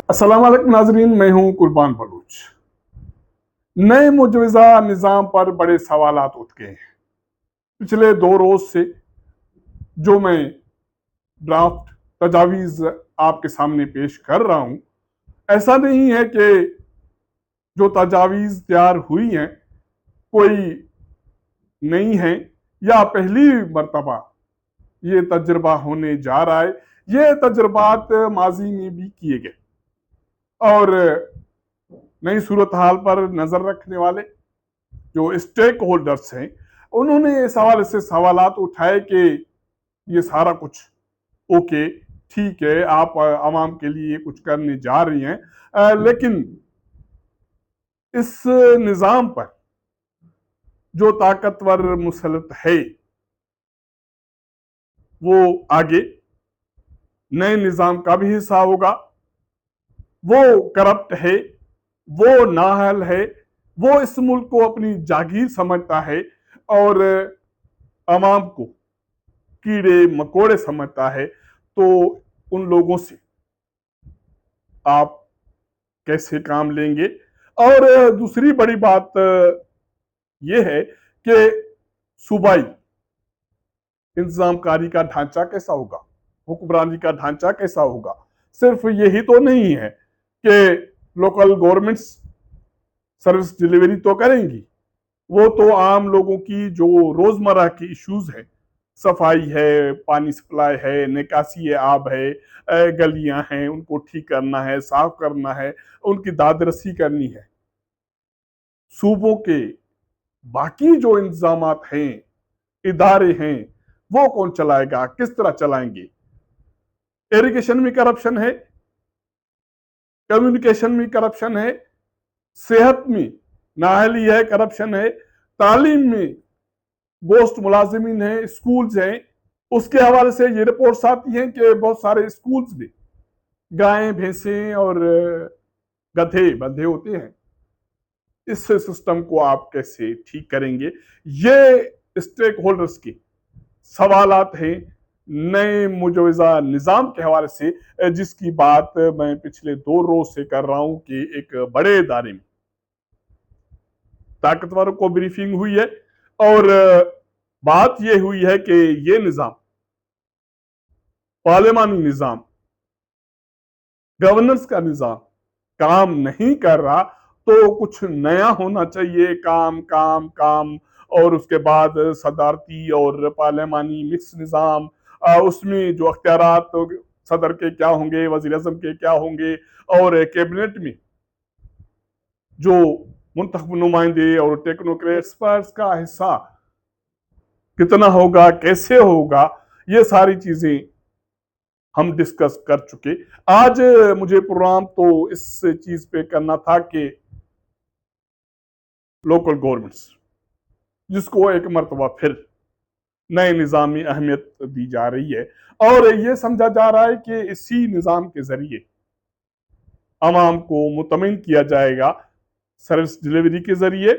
अस्सलाम वालेकुम नाजरीन, मैं हूं कुर्बान बलूच। नए मुजवजा निज़ाम पर बड़े सवालात उठ गए हैं। पिछले 2 रोज से जो मैं ड्राफ्ट तजावीज़ आपके सामने पेश कर रहा हूं, ऐसा नहीं है कि जो तजावीज़ तैयार हुई हैं कोई नई है या पहली मर्तबा ये तजुर्बा होने जा रहा है। ये तजुर्बात माजी में भी किए गए और नई सूरत हाल पर नजर रखने वाले जो स्टेक होल्डर्स हैं, उन्होंने इस हवाले से सवालात उठाए कि ये सारा कुछ ओके, ठीक है, आप आवाम के लिए कुछ करने जा रही हैं, लेकिन इस निज़ाम पर जो ताकतवर मुसलत है वो आगे नए निज़ाम का भी हिस्सा होगा। वो करप्ट है, वो नाअहल है, वो इस मुल्क को अपनी जागीर समझता है और आवाम को कीड़े मकोड़े समझता है। तो उन लोगों से आप कैसे काम लेंगे? और दूसरी बड़ी बात यह है कि सूबाई इंतजामकारी का ढांचा कैसा होगा, हुक्मरानी का ढांचा कैसा होगा। सिर्फ यही तो नहीं है कि लोकल गवर्नमेंट्स सर्विस डिलीवरी तो करेंगी, वो तो आम लोगों की जो रोजमर्रा की इश्यूज है, सफाई है, पानी सप्लाई है, निकासी आब है, गलियां हैं, उनको ठीक करना है, साफ करना है, उनकी दादरसी करनी है। सूबों के बाकी जो इंतजामात हैं, इदारे हैं, वो कौन चलाएगा, किस तरह चलाएंगे। इरिगेशन में करप्शन है, कम्युनिकेशन में करप्शन है, सेहत में नाअहली है, करप्शन है, तालीम में गोश्त मुलाजिमीन हैं, स्कूल्स हैं। उसके हवाले से ये रिपोर्ट्स आती हैं कि बहुत सारे स्कूल्स में गायें भैंसें और गधे बंधे होते हैं। इस सिस्टम को आप कैसे ठीक करेंगे? ये स्टेक होल्डर्स के सवालात हैं नए मुजवजा निज़ाम के हवाले से, जिसकी बात मैं पिछले 2 रोज से कर रहा हूं कि एक बड़े इदारे में ताकतवरों को ब्रीफिंग हुई है और बात यह हुई है कि ये निज़ाम, पार्लिमानी निज़ाम, गवर्नेंस का निज़ाम काम नहीं कर रहा, तो कुछ नया होना चाहिए। काम काम काम और उसके बाद सदारती और पार्लिमानी मिक्स निज़ाम, उसमें जो अख्तियारात सदर के क्या होंगे, वजीर अजम के क्या होंगे, और कैबिनेट में जो मुंतखब नुमाइंदे और टेक्नोक्रेट्स पर का हिस्सा कितना होगा, कैसे होगा, ये सारी चीजें हम डिस्कस कर चुके। आज मुझे प्रोग्राम तो इस चीज पे करना था कि लोकल गवर्नमेंट्स, जिसको एक मरतबा फिर नए निज़ामी अहमियत दी जा रही है और ये समझा जा रहा है कि इसी निज़ाम के जरिए आवाम को मुतमिन किया जाएगा सर्विस डिलीवरी के जरिए,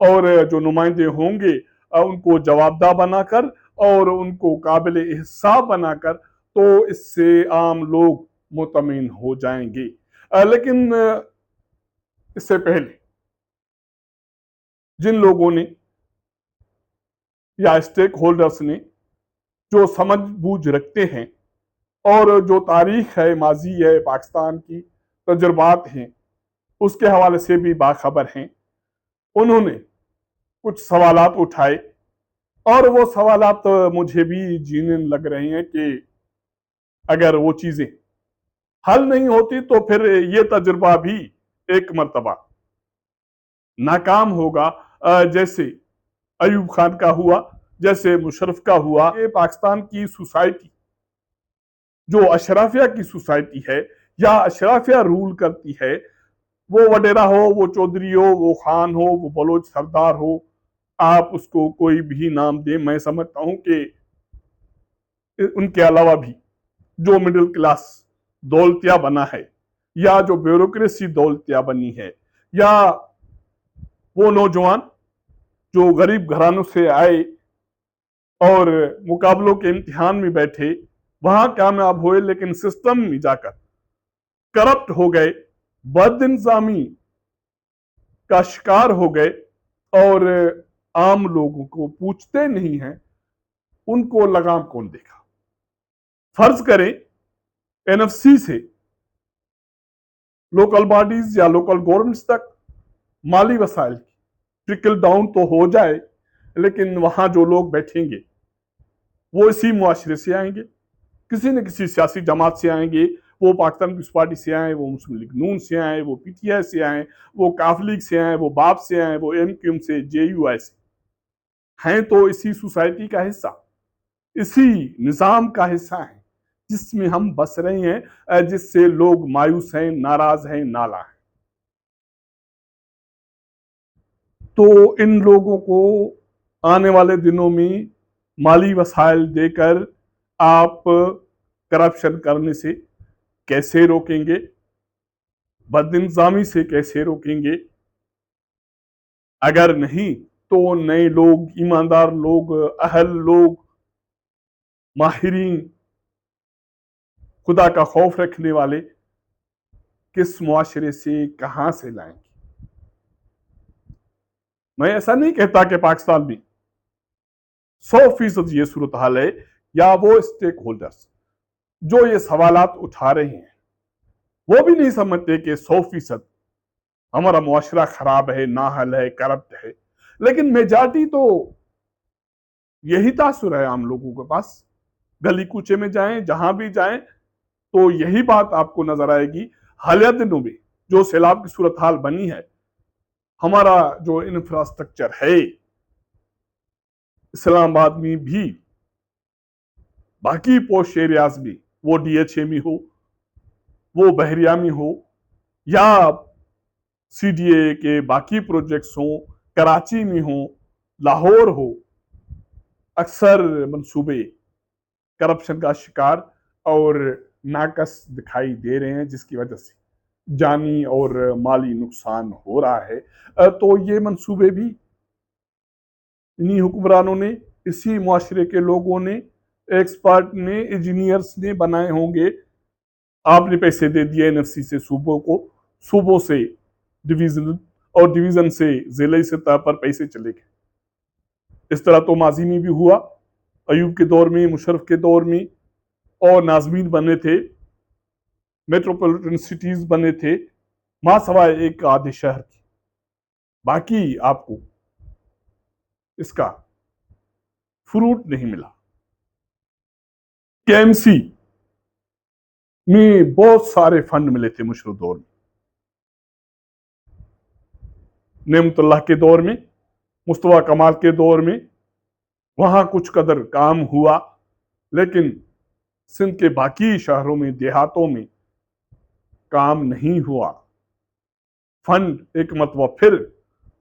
और जो नुमाइंदे होंगे उनको जवाबदा बनाकर और उनको काबिल एहसाब बनाकर, तो इससे आम लोग मुतमिन हो जाएंगे। लेकिन इससे पहले जिन लोगों ने या स्टेक होल्डर्स ने जो समझ बूझ रखते हैं और जो तारीख है, माजी है पाकिस्तान की, तजुर्बात हैं, उसके हवाले से भी बाखबर हैं, उन्होंने कुछ सवालात उठाए और वो सवालात मुझे भी जीने लग रहे हैं कि अगर वो चीजें हल नहीं होती तो फिर ये तजुर्बा भी एक मर्तबा नाकाम होगा। जैसे अयूब खान का हुआ, जैसे मुशर्रफ का हुआ। ये पाकिस्तान की सोसाइटी जो अशराफिया की सोसाइटी है या अशराफिया रूल करती है, वो वडेरा हो, वो चौधरी हो, वो खान हो, वो बलोच सरदार हो, आप उसको कोई भी नाम दें, मैं समझता हूं कि उनके अलावा भी जो मिडिल क्लास दौलतिया बना है या जो ब्यूरोक्रेसी दौलतिया बनी है या वो नौजवान जो गरीब घरानों से आए और मुकाबलों के इम्तिहान में बैठे, वहां कामयाब हुए, लेकिन सिस्टम में जाकर करप्ट हो गए, बदइंतजामी का शिकार हो गए और आम लोगों को पूछते नहीं हैं, उनको लगाम कौन देगा? फर्ज करें एनएफसी से लोकल बॉडीज या लोकल गवर्नमेंट्स तक माली वसाइल ट्रिकल डाउन तो हो जाए, लेकिन वहां जो लोग बैठेंगे वो इसी मुआशरे से आएंगे, किसी न किसी सियासी जमात से आएंगे। वो पाकिस्तान पीपल्स पार्टी से आए, वो मुस्लिम लीग नून से आए, वो पीटीआई से आए, वो काफ लीग से आए, वो बाप से आए, वो एमक्यूएम से, जेयूआई से हैं, तो इसी सोसाइटी का हिस्सा, इसी निजाम का हिस्सा है जिसमें हम बस रहे हैं, जिससे लोग मायूस हैं, नाराज हैं, नाला हैं। तो इन लोगों को आने वाले दिनों में माली वसाइल देकर आप करप्शन करने से कैसे रोकेंगे? बदइंतजामी से कैसे रोकेंगे? अगर नहीं तो नए लोग, ईमानदार लोग, अहल लोग, माहिरीन, खुदा का खौफ रखने वाले किस मुआशरे से कहां से लाएंगे? मैं ऐसा नहीं कहता कि पाकिस्तान में 100% ये सूरत हाल है, या वो स्टेक होल्डर्स जो ये सवालात उठा रहे हैं वो भी नहीं समझते कि 100% हमारा मुआशरा खराब है, नाहल है, करप्ट है। लेकिन मेजॉरिटी तो यही तासुर है आम लोगों के पास। गली कूचे में जाएं, जहां भी जाएं, तो यही बात आपको नजर आएगी। हालिया दिनों में जो सैलाब की सूरत हाल बनी है, हमारा जो इंफ्रास्ट्रक्चर है इस्लामाबाद में भी, बाकी पोश एरियाज में, वो डीएचए में हो, वो बहरिया में हो, या सीडीए के बाकी प्रोजेक्ट्स हो, कराची में हो, लाहौर हो, अक्सर मंसूबे करप्शन का शिकार और नाकस दिखाई दे रहे हैं, जिसकी वजह से जानी और माली नुकसान हो रहा है। तो ये मंसूबे भी इन्हीं हुक्मरानों ने, इसी मुआशरे के लोगों ने, एक्सपर्ट ने, इंजीनियर्स ने बनाए होंगे। आपने पैसे दे दिए एनएफसी से सूबों को, सूबों से डिवीजन, और डिवीजन से जिले सतह पर पैसे चले गए। इस तरह तो माजी में भी हुआ, अयूब के दौर में, मुशर्रफ के दौर में, और नाजमीन बने थे, मेट्रोपॉलिटन सिटीज बने थे, मां सवाए एक आधे शहर की। बाकी आपको इसका फ्रूट नहीं मिला। केएमसी में बहुत सारे फंड मिले थे मुशर्रफ दौर में, नेमतुल्लाह के दौर में, मुस्तफा कमाल के दौर में, वहां कुछ कदर काम हुआ। लेकिन सिंध के बाकी शहरों में, देहातों में काम नहीं हुआ। फंड एक मतवा फिर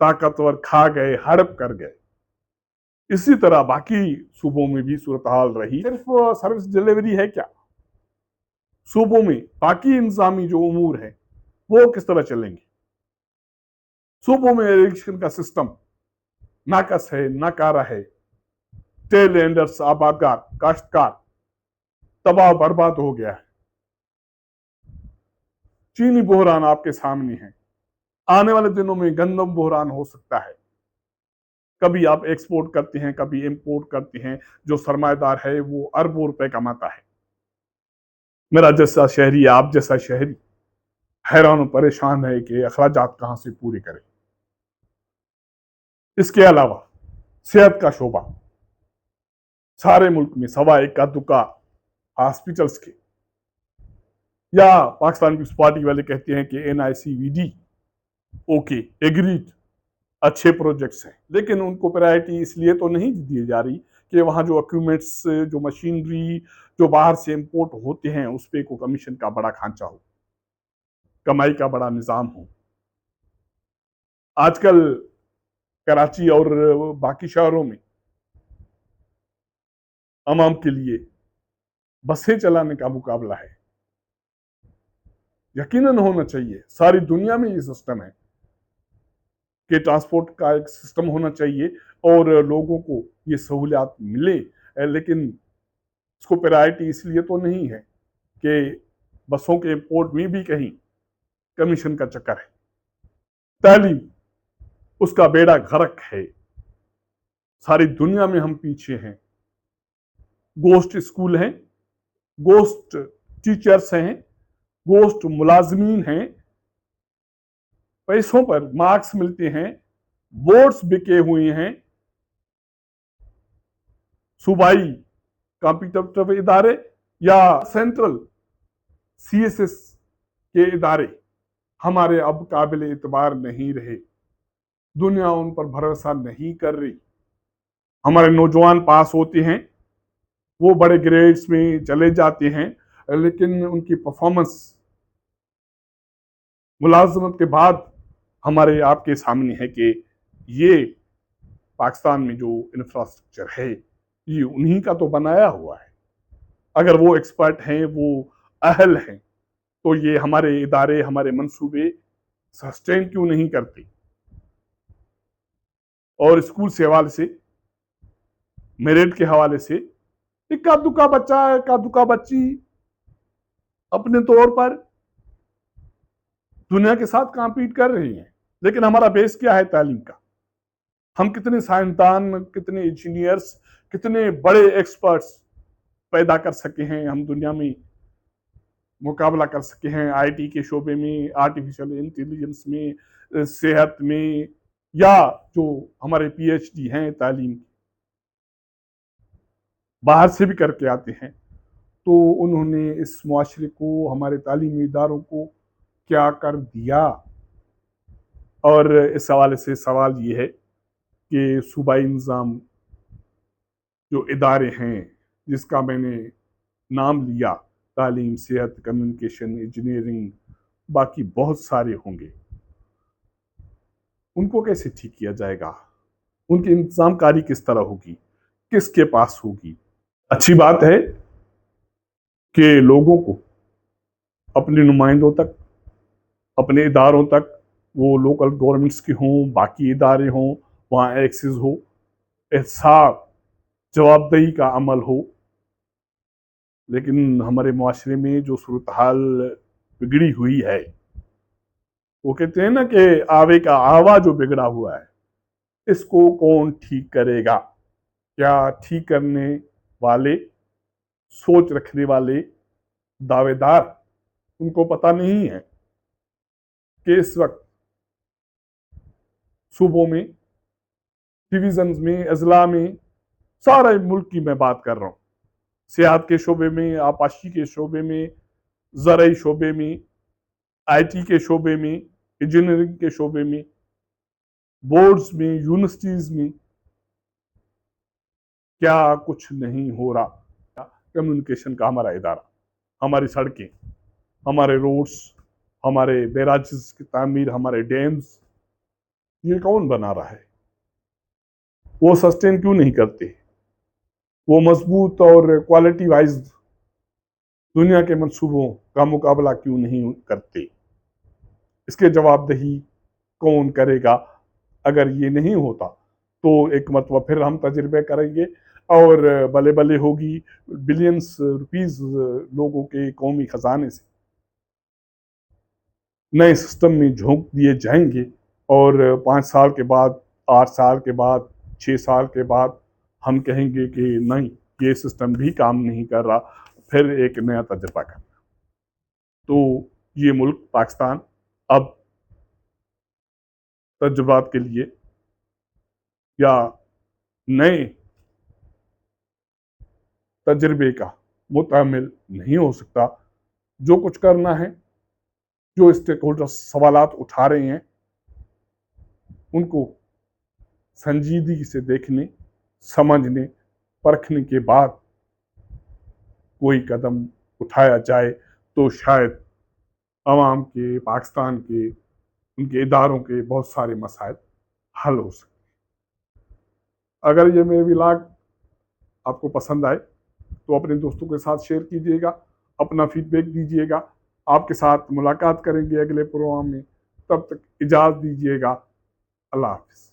ताकतवर खा गए, हड़प कर गए। इसी तरह बाकी सूबों में भी सूरत हाल रही। सिर्फ सर्विस डिलीवरी है क्या? सूबों में बाकी इंतजामी जो उमूर है वो किस तरह चलेंगे? सूबों में इरिगेशन का सिस्टम नाकस है, नाकारा है। टेल एंडर्स, आबादगार, काश्तकार तबाह बर्बाद हो गया है। चीनी बहरान आपके सामने है, आने वाले दिनों में गंदम बहरान हो सकता है। कभी आप एक्सपोर्ट करते हैं, कभी इंपोर्ट करते हैं। जो सरमाएदार है वो अरबों रुपए कमाता है। मेरा जैसा शहरी, आप जैसा शहरी हैरान और परेशान है कि अखराजात कहां से पूरे करें। इसके अलावा सेहत का शोबा, सारे मुल्क में सवा इक्का दुक्का हॉस्पिटल्स के, या पाकिस्तान पीपल्स पार्टी वाले कहते हैं कि एनआईसीवीडी ओके, एग्रीड, अच्छे प्रोजेक्ट्स हैं, लेकिन उनको प्रायोरिटी इसलिए तो नहीं दी जा रही कि वहाँ जो इक्विपमेंट्स, जो मशीनरी जो बाहर से इंपोर्ट होते हैं उस पर को कमीशन का बड़ा खांचा हो, कमाई का बड़ा निज़ाम हो। आजकल कराची और बाकी शहरों में आवाम के लिए बसें चलाने का मुकाबला है। यकीनन होना चाहिए, सारी दुनिया में ये सिस्टम है कि ट्रांसपोर्ट का एक सिस्टम होना चाहिए और लोगों को ये सहूलियात मिले। लेकिन इसको प्रायोरिटी इसलिए तो नहीं है कि बसों के इंपोर्ट में भी कहीं कमीशन का चक्कर है। तालीम उसका बेड़ा गर्क है। सारी दुनिया में हम पीछे हैं। गोस्ट स्कूल हैं, गोस्ट टीचर्स हैं, गोस्ट मुलाजमीन हैं, पैसों पर मार्क्स मिलते हैं, बोर्ड्स बिके हुए हैं, सूबाई कॉम्पिटिटिव इदारे या सेंट्रल सीएसएस के इदारे हमारे अब काबिल एतबार नहीं रहे। दुनिया उन पर भरोसा नहीं कर रही। हमारे नौजवान पास होते हैं, वो बड़े ग्रेड्स में चले जाते हैं, लेकिन उनकी परफॉर्मेंस मुलाजमत के बाद हमारे आपके सामने है कि ये पाकिस्तान में जो इंफ्रास्ट्रक्चर है ये उन्हीं का तो बनाया हुआ है। अगर वो एक्सपर्ट हैं, वो अहल हैं, तो ये हमारे इदारे, हमारे मंसूबे सस्टेन क्यों नहीं करते? और स्कूल से हवाले से, मेरिट के हवाले से इक्का दुक्का बच्चा, इक्का दुक्का बच्ची अपने तौर पर दुनिया के साथ कॉम्पीट कर रही हैं, लेकिन हमारा बेस क्या है तालीम का? हम कितने साइंसदान, कितने इंजीनियर्स, कितने बड़े एक्सपर्ट्स पैदा कर सके हैं, हम दुनिया में मुकाबला कर सके हैं आईटी के शोबे में, आर्टिफिशियल इंटेलिजेंस में, सेहत में, या जो हमारे पीएचडी हैं तालीम बाहर से भी करके आते हैं, तो उन्होंने इस मुआशरे को, हमारे तालीमी इदारों को क्या कर दिया? और इस हवाले से सवाल ये है कि सूबाई निज़ाम जो इदारे हैं जिसका मैंने नाम लिया, तालीम, सेहत, कम्युनिकेशन, इंजीनियरिंग, बाकी बहुत सारे होंगे, उनको कैसे ठीक किया जाएगा? उनकी इंतजामकारी किस तरह होगी? किसके पास होगी? अच्छी बात है कि लोगों को अपने नुमाइंदों तक, अपने इदारों तक, वो लोकल गवर्नमेंट्स के हों, बाकी इदारे हों, वहाँ एक्सेस हो, एहसास, जवाबदेही का अमल हो। लेकिन हमारे मुआशरे में जो सूरत हाल बिगड़ी हुई है, वो कहते हैं ना कि आवे का आवा जो बिगड़ा हुआ है, इसको कौन ठीक करेगा? क्या ठीक करने वाले, सोच रखने वाले दावेदार, उनको पता नहीं है कि इस वक्त सूबों में, डिवीजन में, अजला में, सारे मुल्क की मैं बात कर रहा हूँ, सेहत के शोबे में, आपाशी के शोबे में, ज़राई शोबे में, आईटी के शोबे में, इंजीनियरिंग के शोबे में, बोर्ड्स में, यूनिवर्सिटीज में क्या कुछ नहीं हो रहा? कम्युनिकेशन का हमारा इदारा, हमारी सड़कें, हमारे रोड्स, हमारे बैराजेस की तामीर, हमारे डैम्स, ये कौन बना रहा है? वो सस्टेन क्यों नहीं करते? वो मजबूत और क्वालिटी वाइज दुनिया के मंसूबों का मुकाबला क्यों नहीं करते? इसके जवाबदेही कौन करेगा? अगर ये नहीं होता तो एक मरतबा फिर हम तजर्बे करेंगे और बले बले होगी, बिलियंस रुपीस लोगों के कौमी खजाने से नए सिस्टम में झोंक दिए जाएंगे, और 5 साल के बाद, 8 साल के बाद, 6 साल के बाद हम कहेंगे कि नहीं, ये सिस्टम भी काम नहीं कर रहा, फिर एक नया तजर्बा करना। तो ये मुल्क पाकिस्तान अब तजुर्बात के लिए या नए तजर्बे का मुतामिल नहीं हो सकता। जो कुछ करना है, जो स्टेक होल्डर्स सवालात उठा रहे हैं, उनको संजीदगी से देखने, समझने, परखने के बाद कोई कदम उठाया जाए तो शायद अवाम के, पाकिस्तान के, उनके इदारों के बहुत सारे मसाइल हल हो सकते। अगर ये मेरे व्लॉग आपको पसंद आए तो अपने दोस्तों के साथ शेयर कीजिएगा, अपना फीडबैक दीजिएगा। आपके साथ मुलाकात करेंगे अगले प्रोग्राम में, तब तक इजाज़त दीजिएगा। अल्लाह हाफ़िज़।